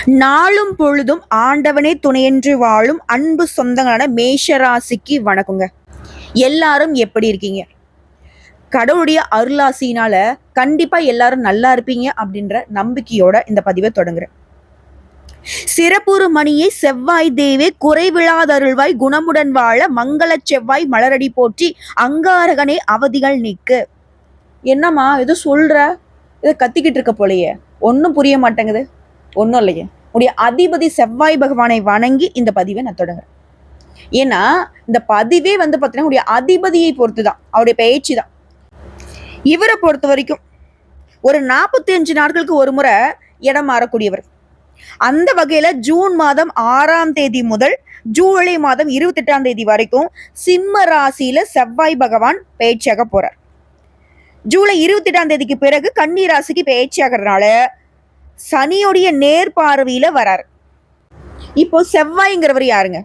நாளும் பொழுதும் ஆண்டவனே துணையென்று வாழும் அன்பு சொந்தங்களான மேஷராசிக்கு வணக்கங்க. எல்லாரும் எப்படி இருக்கீங்க? கடவுளுடைய அருளாசினால கண்டிப்பா எல்லாரும் நல்லா இருப்பீங்க அப்படின்ற நம்பிக்கையோட இந்த பதிவை தொடங்குறேன். சிறப்புறு மணியே செவ்வாய் தேவே குறைவிழாதருள்வாய் குணமுடன் வாழ மங்கள செவ்வாய் மலரடி போற்றி அங்காரகனே அவதிகள் நீக்கு. என்னம்மா ஏதோ சொல்ற, இதை கத்திக்கிட்டு இருக்க போலையே, ஒன்றும் புரிய மாட்டேங்குது. ஒன்றும் இல்லையே, உடைய அதிபதி செவ்வாய் பகவானை வணங்கி இந்த பதிவை நான் தொடங்குறேன். ஏன்னா இந்த பதிவே வந்து பார்த்தீங்கன்னா உடைய அதிபதியை பொறுத்து தான், அவருடைய பயிற்சி தான். இவரை பொறுத்த வரைக்கும் ஒரு 45 நாட்களுக்கு ஒரு முறை இடம் மாறக்கூடியவர். அந்த வகையில ஜூன் மாதம் 6ஆம் தேதி முதல் ஜூலை மாதம் 28ஆம் தேதி வரைக்கும் சிம்ம ராசியில செவ்வாய் பகவான் பயிற்சியாக போறார். ஜூலை 28ஆம் தேதிக்கு பிறகு கன்னி ராசிக்கு பயிற்சியாகிறதுனால சனியுடைய நேர்பார்வையில வராரு. இப்போ செவ்வாய்ங்கிறவர் யாருங்க?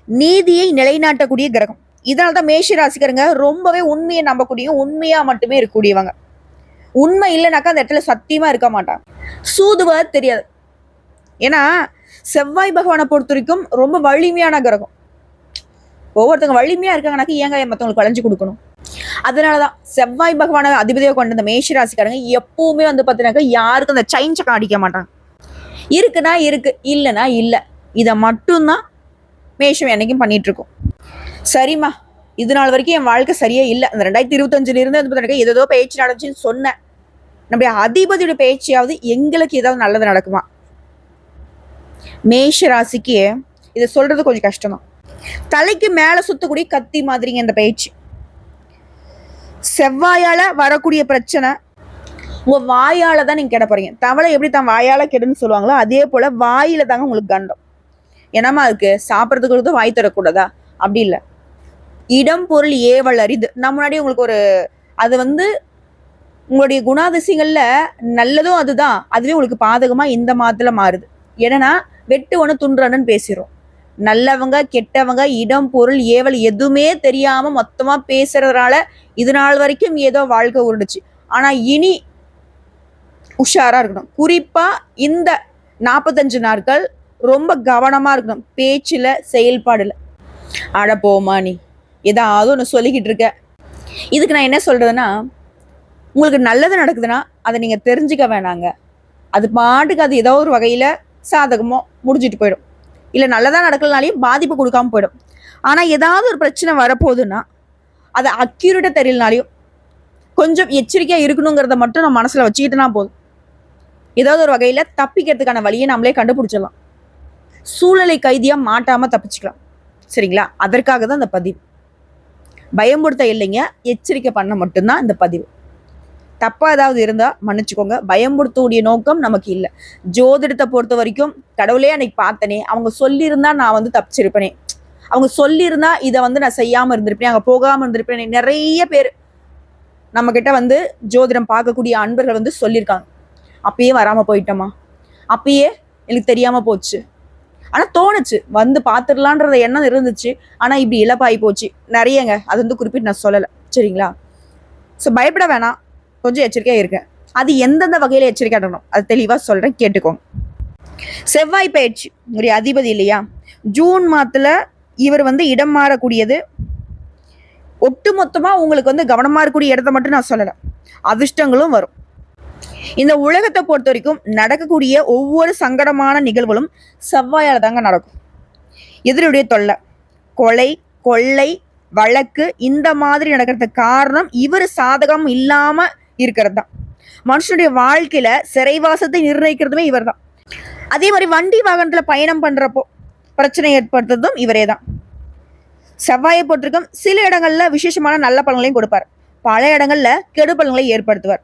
நீதியை நிலைநாட்டக்கூடிய கிரகம். இதனால்தான் மேஷ ராசிக்காரங்க ரொம்பவே உண்மையை நம்பக்கூடிய, உண்மையா மட்டுமே இருக்கக்கூடியவங்க. உண்மை இல்லைனாக்கா அந்த இடத்துல சத்தியமா இருக்க மாட்டாங்க. சூதுவர் தெரியாது. ஏன்னா செவ்வாய் பகவானை பொறுத்த வரைக்கும் ரொம்ப வலிமையான கிரகம். ஒவ்வொருத்தவங்க வலிமையா இருக்காங்கனாக்கா ஏங்க மற்றவங்களுக்கு வளைஞ்சு கொடுக்கணும். அதனாலதான் செவ்வாய் பகவான அதிபதியாக கொண்ட இந்த மேஷ ராசிக்காரங்க எப்பவுமே வந்து பார்த்தீங்கன்னாக்கா யாருக்கும் அந்த சைன் சக்கம் அடிக்க மாட்டாங்க. இருக்குன்னா இருக்கு, இல்லைன்னா இல்லை. இதை மட்டும்தான் மேஷம் என்னைக்கும் பண்ணிட்டு இருக்கோம். சரிம்மா, இது நாள் வரைக்கும் என் வாழ்க்கை சரியா இல்லை, அந்த 2025 இருந்து வந்து பார்த்தீங்கன்னா ஏதோ பயிற்சி நடந்துச்சுன்னு சொன்னேன். நம்முடைய அதிபதியோட பயிற்சியாவது எங்களுக்கு ஏதாவது நல்லது நடக்குமா? மேஷ ராசிக்கு இதை சொல்றது கொஞ்சம் கஷ்டம்தான். தலைக்கு மேல சுத்தக்கூடிய கத்தி மாதிரிங்க இந்த பயிற்சி. செவ்வாயால வரக்கூடிய பிரச்சனை உங்க வாயால தான் நீங்க கெட போறீங்க. தவளை எப்படி தான் வாயால கெடுன்னு சொல்லுவாங்களோ அதே போல வாயில தாங்க உங்களுக்கு கண்டம். என்னமா இருக்கு, சாப்பிட்றதுக்கு வாய் தரக்கூடாதா? அப்படி இல்லை. இடம் பொருள் ஏவல் அரிது. நான் முன்னாடி உங்களுக்கு ஒரு அது வந்து உங்களுடைய குணாதிசயங்கள்ல நல்லதும் அதுதான், அதுவே உங்களுக்கு பாதகமா இந்த மாதத்துல மாறுது. ஏன்னா வெட்டு ஒன்று துண்டுறன்னு பேசிடுறோம். நல்லவங்க கெட்டவங்க இடம் பொருள் ஏவல் எதுவுமே தெரியாம மொத்தமா பேசுறதுனால இது நாள் வரைக்கும் ஏதோ வாழ்க்கை உருண்டுச்சு. ஆனா இனி உஷாரா இருக்கணும். குறிப்பா இந்த 45 நாட்கள் ரொம்ப கவனமா இருக்கணும், பேச்சுல செயல்பாடுல. அட போமா, நீ ஏதாவது ஒன்று சொல்லிக்கிட்டு இருக்க. இதுக்கு நான் என்ன சொல்றதுன்னா, உங்களுக்கு நல்லது நடக்குதுன்னா அதை நீங்க தெரிஞ்சுக்க வேணாங்க. அது பாட்டுக்கு அது ஏதோ ஒரு வகையில சாதகமோ முடிஞ்சிட்டு போயிடும். இல்லை நல்லதா நடக்கலனாலையும் பாதிப்பு கொடுக்காம போயிடும். ஆனால் ஏதாவது ஒரு பிரச்சனை வரப்போகுதுன்னா அதை அக்யூரேட்டாக தெரியலனாலையும் கொஞ்சம் எச்சரிக்கையாக இருக்கணுங்கிறத மட்டும் நம்ம மனசில் வச்சுக்கிட்டுனா போதும். ஏதாவது ஒரு வகையில் தப்பிக்கிறதுக்கான வழியை நம்மளே கண்டுபிடிச்சிடலாம். சூழ்நிலை கைதியாக மாட்டாமல் தப்பிச்சுக்கலாம். சரிங்களா? அதற்காக தான் இந்த பதிவு. பயம்படுத்த இல்லைங்க, எச்சரிக்கை பண்ண மட்டும்தான் இந்த பதிவு. தப்பா ஏதாவது இருந்தா மன்னிச்சுக்கோங்க. பயம்படுத்தக்கூடிய நோக்கம் நமக்கு இல்லை. ஜோதிடத்தை பொறுத்த வரைக்கும் கடவுளே அன்னைக்கு பார்த்தனே, அவங்க சொல்லியிருந்தா நான் வந்து தப்பிச்சிருப்பேனே, அவங்க சொல்லியிருந்தா இதை வந்து நான் செய்யாம இருந்திருப்பேன், அங்கே போகாம இருந்திருப்பேனே. நிறைய பேர் நம்ம கிட்ட வந்து ஜோதிடம் பார்க்கக்கூடிய அன்பர்கள் வந்து சொல்லியிருக்காங்க. அப்பயே வராம போயிட்டோமா, அப்பயே எனக்கு தெரியாம போச்சு, ஆனா தோணுச்சு வந்து பார்த்துடலான்றத எண்ணம் இருந்துச்சு, ஆனா இப்படி இழப்பாகி போச்சு. நிறையங்க, அது வந்து குறிப்பிட்டு நான் சொல்லலை. சரிங்களா? ஸோ பயப்பட வேணாம், கொஞ்சம் எச்சரிக்கையாக இருக்கேன். அது எந்தெந்த வகையில் எச்சரிக்கை இருக்கணும் அது தெளிவாக சொல்கிறேன், கேட்டுக்கோங்க. செவ்வாய் பயிற்சி உங்களுடைய அதிபதி இல்லையா? ஜூன் மாதத்தில் இவர் வந்து இடம் மாறக்கூடியது. ஒட்டு மொத்தமாக உங்களுக்கு வந்து கவனமாக இருக்கக்கூடிய இடத்த மட்டும் நான் சொல்லலை, அதிர்ஷ்டங்களும் வரும். இந்த உலகத்தை பொறுத்த வரைக்கும் நடக்கக்கூடிய ஒவ்வொரு சங்கடமான நிகழ்வுகளும் செவ்வாயால் தாங்க நடக்கும். எதிரியுடைய தொல்லை, கொலை, கொள்ளை, வழக்கு இந்த மாதிரி நடக்கிறதுக்கு காரணம் இவர் சாதகம் இல்லாம இருக்கிறது தான். மனுஷனுடைய வாழ்க்கையில சிறைவாசத்தை நிர்ணயிக்கிறதுமே இவர் தான். அதே மாதிரி வண்டி வாகனத்துல பயணம் பண்றப்போ பிரச்சனை ஏற்படுத்துறதும் இவரே தான். செவ்வாயை பொறுத்திருக்கும் சில இடங்கள்ல விசேஷமான நல்ல பலன்களையும் கொடுப்பார், பல இடங்கள்ல கெடு பலன்களை ஏற்படுத்துவார்.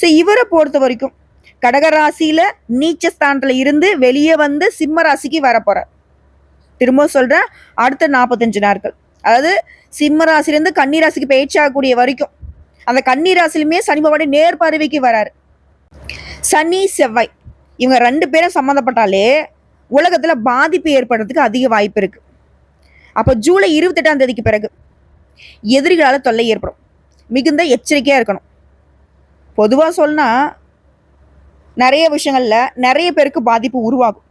ஸோ இவரை பொறுத்த வரைக்கும் கடகராசியில நீச்சஸ்தானத்துல இருந்து வெளியே வந்து சிம்ம ராசிக்கு வரப்போறார். திரும்ப சொல்றேன், அடுத்த 45 நாட்கள், அதாவது சிம்ம ராசிலிருந்து கன்னி ராசிக்கு பயிற்சி ஆகக்கூடிய வரைக்கும் அந்த கன்னி ராசிலுமே சனி பகவான் நேர்பார்வைக்கு வராரு. சனி செவ்வாய் இவங்க 2 பேரும் சம்மந்தப்பட்டாலே உலகத்துல பாதிப்பு ஏற்படுறதுக்கு அதிக வாய்ப்பு இருக்கு. அப்போ ஜூலை 28ஆம் தேதிக்கு பிறகு எதிரிகளால தொல்லை ஏற்படும். மிகுந்த எச்சரிக்கையா இருக்கணும். பொதுவா சொன்னா நிறைய விஷயங்கள்ல நிறைய பேருக்கு பாதிப்பு உருவாகும்.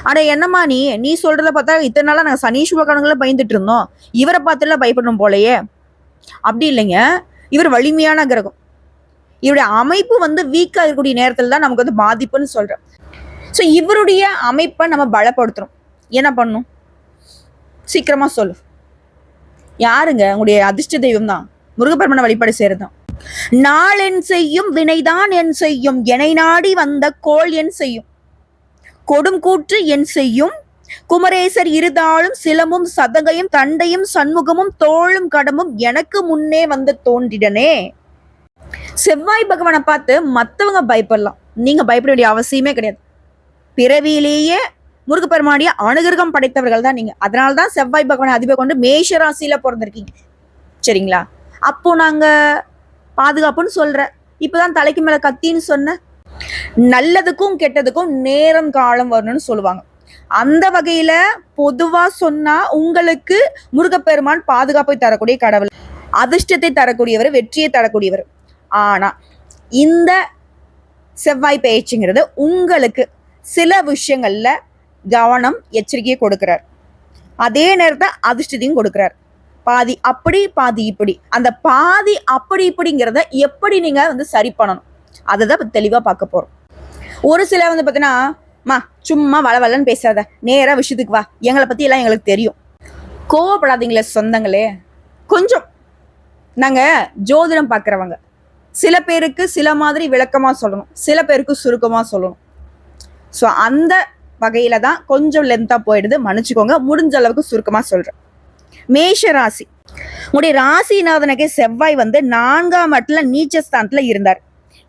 ஆனா என்னம்மா நீ சொல்றத பார்த்தா இத்தனை நாளா நாங்கள் சனீஸ்வர கணக்குல பயந்துட்டு இருந்தோம், இவரை பார்த்துலாம் பயப்படணும் போலயே. அப்படி இல்லைங்க, இவர் வலிமையான கிரகம். இவருடைய அமைப்பு வந்து வீக்கா இருக்கக்கூடிய நேரத்துல தான் நமக்கு வந்து பாதிப்புன்னு சொல்றேன். ஸோ இவருடைய அமைப்பை நம்ம பலப்படுத்துறோம். என்ன பண்ணும்? சீக்கிரமா சொல்லு. யாருங்க? உங்களுடைய அதிர்ஷ்ட தெய்வம் தான். முருகப்பெருமனை வழிபாடு செய்யறதுதான். நாள் என் செய்யும், வினைதான் என் செய்யும், எனை நாடி வந்த கோள் என் செய்யும், கொடும் கூற்று என் செய்யும், குமரேசர் இருதாளும் சிலமும் சதகையும் தண்டையும் சண்முகமும் தோளும் கடமும் எனக்கு முன்னே வந்து தோன்றிடனே. செவ்வாய் பகவானை பார்த்து மற்றவங்க பயப்படலாம், நீங்க பயப்பட வேண்டிய அவசியமே கிடையாது. பிறவியிலேயே முருகப்பெருமானிய அனுகிரகம் படைத்தவர்கள் தான் நீங்க. அதனால்தான் செவ்வாய் பகவானை அதிபர் கொண்டு மேஷ ராசியில பிறந்திருக்கீங்க. சரிங்களா? அப்போ நாங்க பாதுகாப்புன்னு சொல்ற, இப்பதான் தலைக்கு மேல கத்தின்னு சொன்ன. நல்லதுக்கும் கெட்டதுக்கும் நேரம் காலம் வரணும்னு சொல்லுவாங்க. அந்த வகையில பொதுவா சொன்னா உங்களுக்கு முருகப்பெருமான் பாதுகாப்பை தரக்கூடிய கடவுள், அதிர்ஷ்டத்தை தரக்கூடியவர், வெற்றியை தரக்கூடியவர். ஆனா இந்த செவ்வாய் பயிற்சிங்கிறது உங்களுக்கு சில விஷயங்கள்ல கவனம் எச்சரிக்கையை கொடுக்கிறார். அதே நேரத்தை அதிர்ஷ்டத்தையும் கொடுக்கிறார். பாதி அப்படி பாதி இப்படி. அந்த பாதி அப்படி இப்படிங்கிறத எப்படி நீங்க வந்து சரி பண்ணணும், அதை தான் தெளிவா பார்க்க போறோம். ஒரு சில வந்து பார்த்தீங்கன்னா, சும்மா வளவலன்னு பேசாத, நேரா விஷயத்துக்கு வா, எங்களை பத்தி எல்லாம் எங்களுக்கு தெரியும். கோவப்படாதீங்களே சொந்தங்களே. கொஞ்சம் நாங்க ஜோதிடம் பார்க்குறவங்க, சில பேருக்கு சில மாதிரி விளக்கமா சொல்லணும், சில பேருக்கு சுருக்கமா சொல்லணும். ஸோ அந்த வகையில தான் கொஞ்சம் லென்த்தா போயிடுது, மன்னிச்சுக்கோங்க. முடிஞ்ச அளவுக்கு சுருக்கமா சொல்றேன். மேஷ ராசி, உங்களுடைய ராசிநாதனுக்கு செவ்வாய் வந்து 4ஆம் இடத்துல நீச்சஸ்தானத்துல இருந்தார்.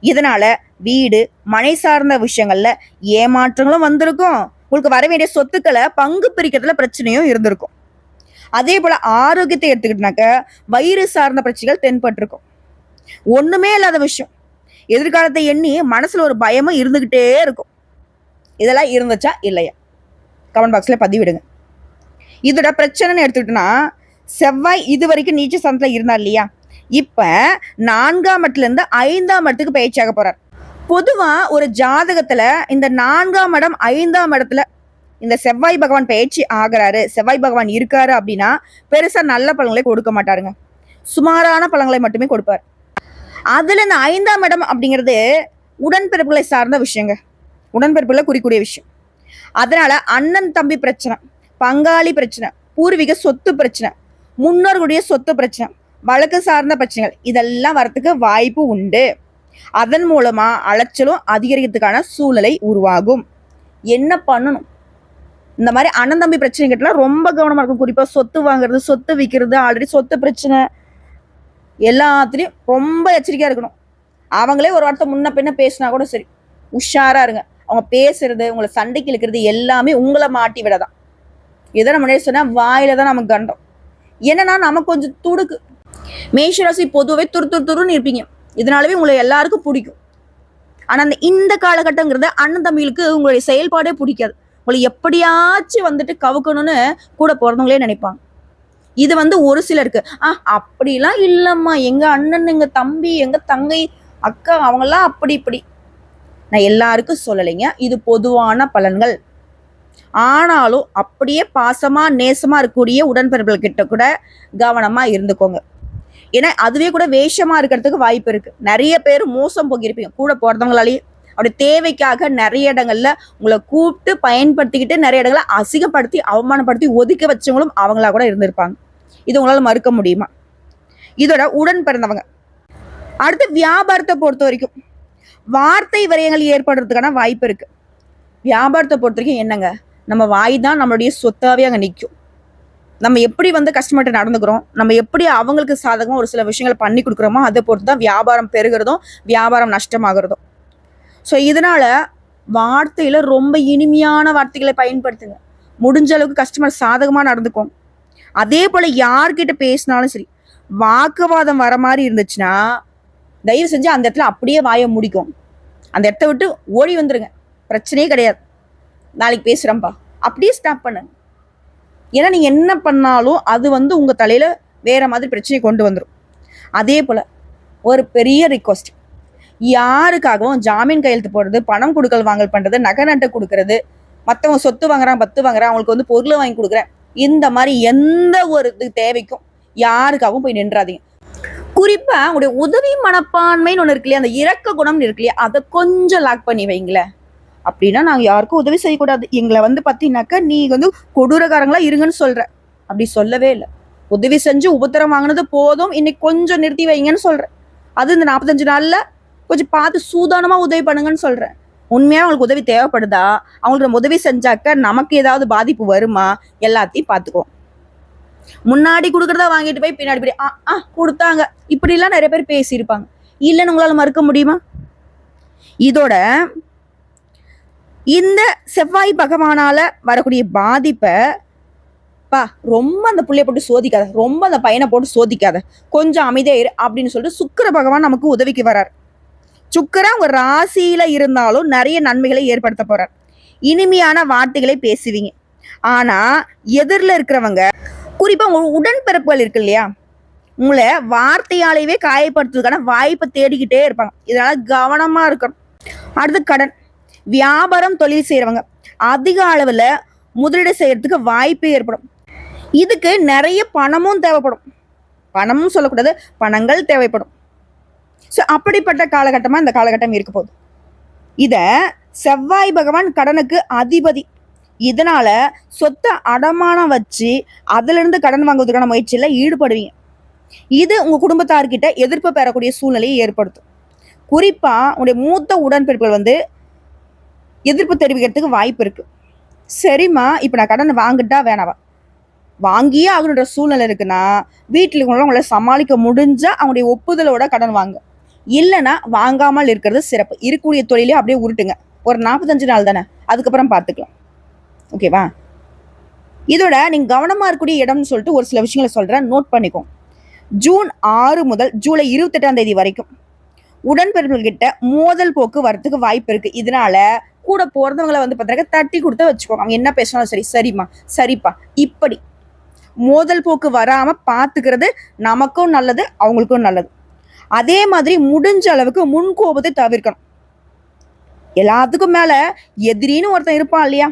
இதனால வீடு மனை சார்ந்த விஷயங்கள்ல ஏமாற்றங்களும் வந்திருக்கும். உங்களுக்கு வர வேண்டிய சொத்துக்களை பங்கு பிரிக்கிறதுல பிரச்சனையும் இருந்திருக்கும். அதே போல ஆரோக்கியத்தை எடுத்துக்கிட்டாக்க வயிறு சார்ந்த பிரச்சனைகள் தென்பட்டிருக்கும். ஒண்ணுமே இல்லாத விஷயம், எதிர்காலத்தை எண்ணி மனசுல ஒரு பயமும் இருந்துகிட்டே இருக்கும். இதெல்லாம் இருந்துச்சா இல்லையா? கமெண்ட் பாக்ஸ்ல பதிவிடுங்க. இதோட பிரச்சனைன்னு எடுத்துக்கிட்டோம்னா, செவ்வாய் இது வரைக்கும் நீச்ச ஸ்தானத்துல இருந்தார் இல்லையா, இப்ப 4ஆம் இடத்துல இருந்து 5ஆம் இடத்துக்கு பயிற்சியாக போறார். பொதுவா ஒரு ஜாதகத்துல இந்த 4ஆம் இடம் 5ஆம் இடத்துல இந்த செவ்வாய் பகவான் பயிற்சி ஆகிறாரு, செவ்வாய் பகவான் இருக்காரு அப்படின்னா பெருசா நல்ல பலன்களை கொடுக்க மாட்டாருங்க, சுமாரான பலன்களை மட்டுமே கொடுப்பார். அதுல இந்த 5ஆம் இடம் அப்படிங்கிறது உடன்பிறப்புகளை சார்ந்த விஷயங்க, உடன்பிறப்புகளை குறிக்கூடிய விஷயம். அதனால அண்ணன் தம்பி பிரச்சனை, பங்காளி பிரச்சனை, பூர்வீக சொத்து பிரச்சனை, முன்னோர்களுடைய சொத்து பிரச்சனை, வழக்கு சார்ந்த பிரச்சனைகள் இதெல்லாம் வரத்துக்கு வாய்ப்பு உண்டு. அதன் மூலமா அலைச்சலும் அதிகரிக்கிறதுக்கான சூழ்நிலை உருவாகும். என்ன பண்ணணும்? இந்த மாதிரி அண்ணன் தம்பி பிரச்சனை கிட்டலாம் ரொம்ப கவனமா இருக்கும். குறிப்பா சொத்து வாங்குறது, சொத்து விற்கிறது, ஆல்ரெடி சொத்து பிரச்சனை எல்லாத்துலயும் ரொம்ப எச்சரிக்கையா இருக்கணும். அவங்களே ஒரு வார்த்தை முன்ன பின்ன பேசினா கூட சரி, உஷாரா இருங்க. அவங்க பேசுறது, உங்களை சண்டைக்கு இழுக்கிறது எல்லாமே உங்களை மாட்டி விடதான். இதை நம்ம முன்னாடி சொன்னா வாயில தான் நமக்கு கண்டம். என்னன்னா நமக்கு கொஞ்சம் துடுக்கு. மேஷராசி பொதுவே துருன்னு இருப்பீங்க, இதனாலவே உங்களை எல்லாருக்கும் பிடிக்கும். ஆனா இந்த காலகட்டங்கிறது அண்ணன் தம்பிகளுக்கு உங்களுடைய செயல்பாடே பிடிக்காது. உங்களை எப்படியாச்சும் வந்துட்டு கவுக்கணும்னு கூட பிறந்தவங்களே நினைப்பாங்க. இது வந்து ஒரு சிலருக்கு அப்படிலாம் இல்லம்மா, எங்க அண்ணன், எங்க தம்பி, எங்க தங்கை, அக்கா அவங்கெல்லாம் அப்படி இப்படி. நான் எல்லாருக்கும் சொல்லலைங்க, இது பொதுவான பலன்கள். ஆனாலும் அப்படியே பாசமா நேசமா இருக்கக்கூடிய உடன்பிறப்புகள் கிட்ட கூட கவனமா இருந்துக்கோங்க. ஏன்னா அதுவே கூட வேஷமா இருக்கிறதுக்கு வாய்ப்பு இருக்கு. நிறைய பேர் மோசம் போகிருப்பீங்க கூட போறதவங்களாலேயே. அவருடைய தேவைக்காக நிறைய இடங்கள்ல உங்களை கூப்பிட்டு பயன்படுத்திக்கிட்டு நிறைய இடங்களை அசிங்கப்படுத்தி அவமானப்படுத்தி ஒதுக்க வச்சவங்களும் அவங்களா கூட இருந்திருப்பாங்க. இது உங்களால மறுக்க முடியுமா? இதோட உடன் பிறந்தவங்க. அடுத்து வியாபாரத்தை பொறுத்த வரைக்கும் வார்த்தை விரயங்கள் ஏற்படுறதுக்கான வாய்ப்பு இருக்கு. வியாபாரத்தை பொறுத்த வரைக்கும் என்னங்க, நம்ம வாய் தான் நம்மளுடைய சொத்தாவே அங்கே நிற்கும். நம்ம எப்படி வந்து கஸ்டமர்கிட்ட நடந்துக்கிறோம், நம்ம எப்படி அவங்களுக்கு சாதகமாக ஒரு சில விஷயங்களை பண்ணி கொடுக்குறோமோ அதை பொறுத்து தான் வியாபாரம் பெருகிறதும் வியாபாரம் நஷ்டமாகிறதும். ஸோ இதனால வார்த்தையில ரொம்ப இனிமையான வார்த்தைகளை பயன்படுத்துங்க. முடிஞ்ச அளவுக்கு கஸ்டமர் சாதகமாக நடந்துக்கும். அதே போல யார்கிட்ட பேசினாலும் சரி, வாக்குவாதம் வர மாதிரி இருந்துச்சுன்னா தயவு செஞ்சு அந்த இடத்துல அப்படியே வாயை முடிக்கும், அந்த இடத்த விட்டு ஓடி வந்துருங்க. பிரச்சனையே கிடையாது, நாளைக்கு பேசுறேன்ப்பா, அப்படியே ஸ்டாப் பண்ணுங்க. ஏன்னா நீங்க என்ன பண்ணாலும் அது வந்து உங்க தலையில வேற மாதிரி பிரச்சனையை கொண்டு வந்துடும். அதே போல ஒரு பெரிய ரிக்வஸ்ட், யாருக்காகவும் ஜாமீன் கையெழுத்து போடுறது, பணம் கொடுக்கல் வாங்கல் பண்றது, நகை நட்டை கொடுக்கறது, மற்றவங்க சொத்து வாங்குறான் பத்து வாங்குறான் அவங்களுக்கு வந்து பொருளை வாங்கி கொடுக்குறேன், இந்த மாதிரி எந்த ஒரு தேவைக்கும் யாருக்காகவும் போய் நின்றாதீங்க. குறிப்பா உங்களுடைய உதவி மனப்பான்மைன்னு ஒண்ணு இருக்கு இல்லையா, அந்த இரக்க குணம்னு இருக்கு இல்லையா, அதை கொஞ்சம் லாக் பண்ணி வைங்களேன். அப்படின்னா நாங்க யாருக்கும் உதவி செய்யக்கூடாது, எங்களை வந்து பாத்தீங்கன்னாக்கா நீ வந்து கொடூரக்காரங்களா இருங்கன்னு சொல்ற, அப்படி சொல்லவே இல்லை. உதவி செஞ்சு உபத்திரம் வாங்கினது போதும், இன்னைக்கு கொஞ்சம் நிறுத்தி வைங்கன்னு சொல்றேன். அது இந்த 45 நாள்ல கொஞ்சம் பார்த்து சூதானமா உதவி பண்ணுங்கன்னு சொல்றேன். உண்மையா அவங்களுக்கு உதவி தேவைப்படுதா, அவங்களுக்கு நம்ம உதவி செஞ்சாக்க நமக்கு ஏதாவது பாதிப்பு வருமா, எல்லாத்தையும் பார்த்துக்குவோம். முன்னாடி கொடுக்கறதா வாங்கிட்டு போய் பின்னாடி போய் கொடுத்தாங்க இப்படிலாம் நிறைய பேர் பேசியிருப்பாங்க. இல்லைன்னு உங்களால மறுக்க முடியுமா? இதோட இந்த செவ்வாய் பகவானால வரக்கூடிய பாதிப்பை ரொம்ப அந்த புள்ளைய போட்டு சோதிக்காத, ரொம்ப அந்த பையனை போட்டு சோதிக்காத, கொஞ்சம் அமைதியா இரு அப்படின்னு சொல்லிட்டு சுக்கிர பகவான் நமக்கு உதவிக்கு வர்றார். சுக்கிரன் உங்க ராசியில இருந்தாலும் நிறைய நன்மைகளை ஏற்படுத்த போறார். இனிமையான வார்த்தைகளை பேசுவீங்க. ஆனா எதிரில் இருக்கிறவங்க, குறிப்பா உங்க உடன்பிறப்புகள் இருக்கு இல்லையா, உங்களை வார்த்தையாலேயே காயப்படுத்துறதுக்கான வாய்ப்பை தேடிக்கிட்டே இருப்பாங்க. இதனால கவனமா இருக்கணும். அடுத்து கடன். வியாபாரம் தொழில் செய்யறவங்க அதிக அளவுல முதலீடு செய்யறதுக்கு வாய்ப்பு ஏற்படும். இதுக்கு நிறைய பணமும் தேவைப்படும். பணமும் சொல்லக்கூடாது, பணங்கள் தேவைப்படும். ஸோ அப்படிப்பட்ட காலகட்டமா இந்த காலகட்டம் இருக்க போகுது. இத செவ்வாய் பகவான் கடனுக்கு அதிபதி. இதனால சொத்தை அடமானம் வச்சு அதுல இருந்து கடன் வாங்குவதற்கான முயற்சியில ஈடுபடுவீங்க. இது உங்க குடும்பத்தார்கிட்ட எதிர்ப்பு பெறக்கூடிய சூழ்நிலையை ஏற்படுத்தும். குறிப்பா உங்களுடைய மூத்த உடன்பிறப்புகள் வந்து எதிர்ப்பு தெரிவிக்கிறதுக்கு வாய்ப்பு இருக்கு. சரிம்மா, இப்ப நான் கடன் வாங்கிட்டா வேணாவா, வாங்கியே ஆகணுன்ற சூழ்நிலை இருக்குன்னா வீட்டில் உங்களை சமாளிக்க முடிஞ்சா அவங்களுடைய ஒப்புதலோட கடன் வாங்க, இல்லைன்னா வாங்காமல் இருக்கிறது சிறப்பு. இருக்கக்கூடிய தொழிலே அப்படியே உருட்டுங்க. ஒரு 45 நாள் தானே, அதுக்கப்புறம் பார்த்துக்கலாம். ஓகேவா? இதோட நீங்க கவனமா இருக்கக்கூடிய இடம்னு சொல்லிட்டு ஒரு சில விஷயங்களை சொல்றேன், நோட் பண்ணிக்கோங்க. ஜூன் 6 முதல் ஜூலை 28ஆம் தேதி வரைக்கும் உடன்பிறப்புகள் கிட்ட மோதல் போக்கு வரத்துக்கு வாய்ப்பு இருக்கு. இதனால கூட போறவங்களை வந்து பார்த்தீங்கன்னா தட்டி கொடுத்து வச்சுக்கோங்க. அவங்க என்ன பேசினாலும் சரி, சரிம்மா சரிப்பா, இப்படி மோதல் போக்கு வராம பாத்துக்கிறது நமக்கும் நல்லது, அவங்களுக்கும் நல்லது. அதே மாதிரி முடிஞ்ச அளவுக்கு முன்கோபத்தை தவிர்க்கணும். எல்லாத்துக்கும் மேல எதிரின்னு ஒருத்தன் இருப்பான் இல்லையா,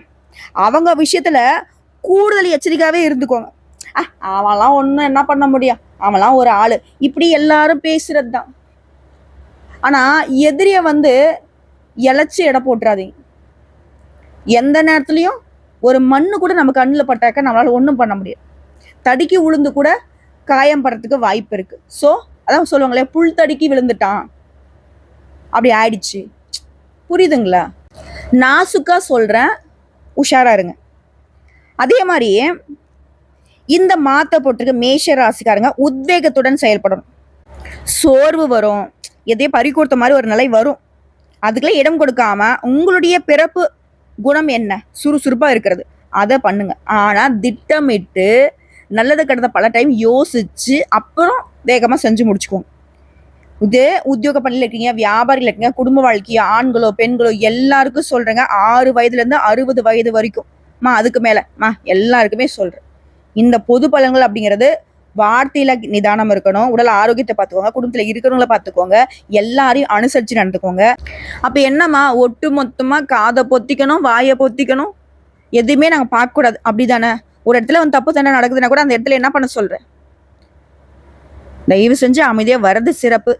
அவங்க விஷயத்துல கூடுதல் எச்சரிக்கையாவே இருந்துக்கோங்க. அவன்லாம் ஒன்றும் என்ன பண்ண முடியும், அவன்லாம் ஒரு ஆளு, இப்படி எல்லாரும் பேசுறது தான். ஆனா எதிரிய வந்து இழைச்சி எடை போட்டுறாதீங்க. எந்த நேரத்துலையும் ஒரு மண்ணு கூட நம்ம கண்ணில் பட்டாக்க நம்மளால ஒன்றும் பண்ண முடியாது. தடுக்கி விழுந்து கூட காயம் படுறதுக்கு வாய்ப்பு இருக்கு. ஸோ அதான் சொல்லுவாங்களே, புல் தடுக்கி விழுந்துட்டான் அப்படி ஆயிடுச்சு. புரியுதுங்களா? நாசுக்கா சொல்றேன், உஷாரா இருங்க. அதே மாதிரி இந்த மாத்த போட்டிருக்க மேஷ ராசிக்காரங்க உத்வேகத்துடன் செயல்படணும். சோர்வு வரும், எதையும் பறி கொடுத்த மாதிரி ஒரு நிலை வரும். அதுக்கெல்லாம் இடம் கொடுக்காம உங்களுடைய பிறப்பு குணம் என்ன, சுறுசுறுப்பா இருக்கிறது, அதை பண்ணுங்க. ஆனா திட்டமிட்டு நல்லது கெட்டத பல டைம் யோசிச்சு அப்புறம் வேகமா செஞ்சு முடிச்சுக்கோங்க. இதே உத்தியோக பணியில் இருக்கீங்க, வியாபாரிகள் இருக்கீங்க, குடும்ப வாழ்க்கையோ ஆண்களோ பெண்களோ எல்லாருக்கும் சொல்றேங்க. 6 வயதுல இருந்து 60 வயது வரைக்கும் அதுக்கு மேல எல்லாருக்குமே சொல்றேன். இந்த பொது பலன்கள் அப்படிங்கிறது வார்த்தையில நிதானம் இருக்கணும், உடல் ஆரோக்கியத்தை பார்த்துக்கோங்க, குடும்பத்துல இருக்கிறவங்கள பார்த்துக்கோங்க, எல்லாரையும் அனுசரிச்சு நடந்துக்கோங்க. அப்ப என்னம்மா, ஒட்டு மொத்தமா காதை பொத்திக்கணும், வாயை பொத்திக்கணும், எதுவுமே நாங்க பார்க்க கூடாது அப்படிதானே? ஒரு இடத்துல வந்து தப்பு தானே நடக்குதுன்னா கூட அந்த இடத்துல என்ன பண்ண சொல்றேன், தயவு செஞ்சு அமைதியா வர்றது சிறப்பு.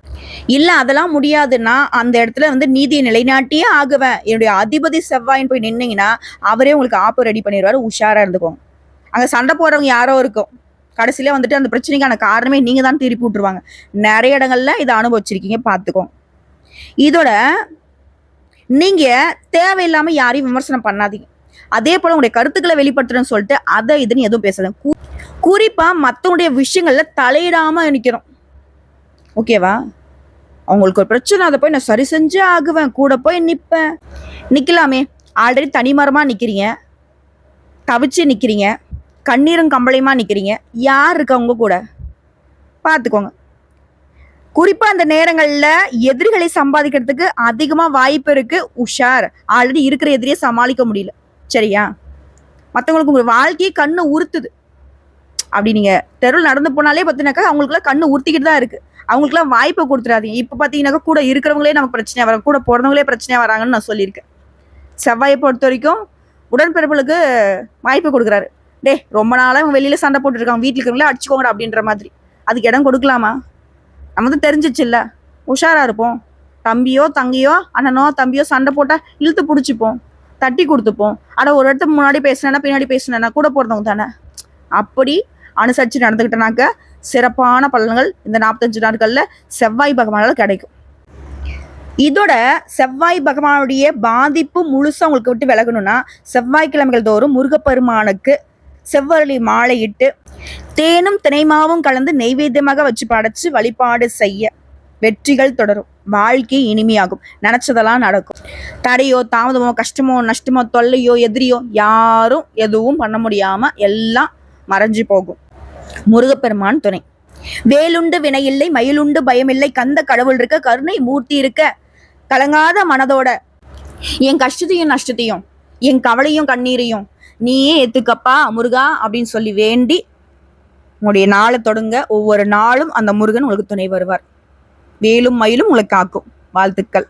இல்ல அதெல்லாம் முடியாதுன்னா அந்த இடத்துல வந்து நீதியை நிலைநாட்டியே ஆகுவேன், என்னுடைய அதிபதி செவ்வாயின்னு போய் நின்னீங்கன்னா அவரே உங்களுக்கு ஆப்பு ரெடி பண்ணிடுவாரு. உஷாரா இருந்துக்கோங்க. அங்க சண்டை போடுறவங்க யாரோ இருக்கும், கடைசியில வந்துட்டு அந்த பிரச்சனைக்கான காரணமே நீங்க தான் திருப்பி விட்டுருவாங்க. நிறைய இடங்கள்ல இதை அனுபவிச்சிருக்கீங்க, பார்த்துக்கோங்க. இதோட நீங்க தேவையில்லாம யாரையும் விமர்சனம் பண்ணாதீங்க. அதே போல உங்களுடைய கருத்துக்களை வெளிப்படுத்துறேன்னு சொல்லிட்டு அதை இதுன்னு எதுவும் பேசாதீங்க. குறிப்பா மற்றவங்களுடைய விஷயங்கள்ல தலையிடாம நிக்கணும். ஓகேவா? அவங்களுக்கு ஒரு பிரச்சனை, அதை போய் நான் சரி செஞ்சே ஆகுவேன், கூட போய் நிப்பேன். நிக்கலாமே, ஆல்ரெடி தனிமரமா நிக்கிறீங்க, தவிச்சு நிக்கிறீங்க, கண்ணீரும் கம்பளையுமா நிக்கிறீங்க, யார் இருக்கா உங்க கூட? பார்த்துக்கோங்க. குறிப்பா அந்த நேரங்கள்ல எதிரிகளை சம்பாதிக்கிறதுக்கு அதிகமா வாய்ப்பு இருக்கு. உஷார். ஆல்ரெடி இருக்கிற எதிரியை சமாளிக்க முடியல, சரியா? மற்றவங்களுக்கு உங்க வாழ்க்கையை கண்ணு உறுத்துது, அப்படி நீங்க தெருவில் நடந்து போனாலே பார்த்தீங்கன்னாக்கா அவங்களுக்குலாம் கண்ணு உறுத்திக்கிட்டு தான் இருக்கு. அவங்களுக்குலாம் வாய்ப்பை கொடுத்துடாதீங்க. இப்போ பார்த்தீங்கன்னாக்கா கூட இருக்கிறவங்களே நமக்கு பிரச்சனையா வராங்க, கூட பிறந்தவங்களே பிரச்சனையா வராங்கன்னு நான் சொல்லியிருக்கேன். செவ்வாயை பொறுத்த வரைக்கும் உடன்பிறப்புகளுக்கு வாய்ப்பு கொடுக்குறாரு. டே ரொம்ப நாளாக இவங்க வெளியில சண்டை போட்டுருக்காங்க, வீட்டில் இருக்கிறவங்களே அடிச்சுக்கோங்கடா அப்படின்ற மாதிரி. அதுக்கு இடம் கொடுக்கலாமா? நம்ம தான் தெரிஞ்சிச்சு இல்லை, உஷாரா இருப்போம். தம்பியோ தங்கையோ அண்ணனோ தம்பியோ சண்டை போட்டா இழுத்து பிடிச்சிப்போம், தட்டி கொடுத்துப்போம். ஆனா ஒரு இடத்துக்கு முன்னாடி பேசினேன்னா பின்னாடி பேசினேன்னா கூட போறதவங்க தானே. அப்படி அனுசரிச்சு நடந்துக்கிட்டனாக்க சிறப்பான பலன்கள் இந்த 45 நாட்கள்ல செவ்வாய் பகவானால கிடைக்கும். இதோட செவ்வாய் பகவானுடைய பாதிப்பு முழுசா உங்களுக்கு விட்டு விலகணும்னா செவ்வாய்க்கிழமைகள் தோறும் முருகப்பெருமானுக்கு செவ்வரளி மாலையிட்டு தேனும் தினைமாவும் கலந்து நெய்வேத்தியமாக வச்சு படைச்சு வழிபாடு செய்ய வெற்றிகள் தொடரும், வாழ்க்கை இனிமையாகும், நினைச்சதெல்லாம் நடக்கும். தடையோ தாமதமோ கஷ்டமோ நஷ்டமோ தொல்லையோ எதிரியோ யாரும் எதுவும் பண்ண முடியாம எல்லாம் மறைஞ்சு போகும். முருகப்பெருமான் துணை. வேலுண்டு வினையில்லை, மயிலுண்டு பயமில்லை, கந்த கடவுள் இருக்க, கருணை மூர்த்தி இருக்க, கலங்காத மனதோட என் கஷ்டத்தையும் நஷ்டத்தையும் என் கவலையும் கண்ணீரையும் நீயே ஏத்துக்கப்பா முருகா அப்படின்னு சொல்லி வேண்டி உங்களுடைய நாளை தொடங்க. ஒவ்வொரு நாளும் அந்த முருகன் உங்களுக்கு துணை வருவார். வேலும் மயிலும் உங்களை காக்கும். வாழ்த்துக்கள்.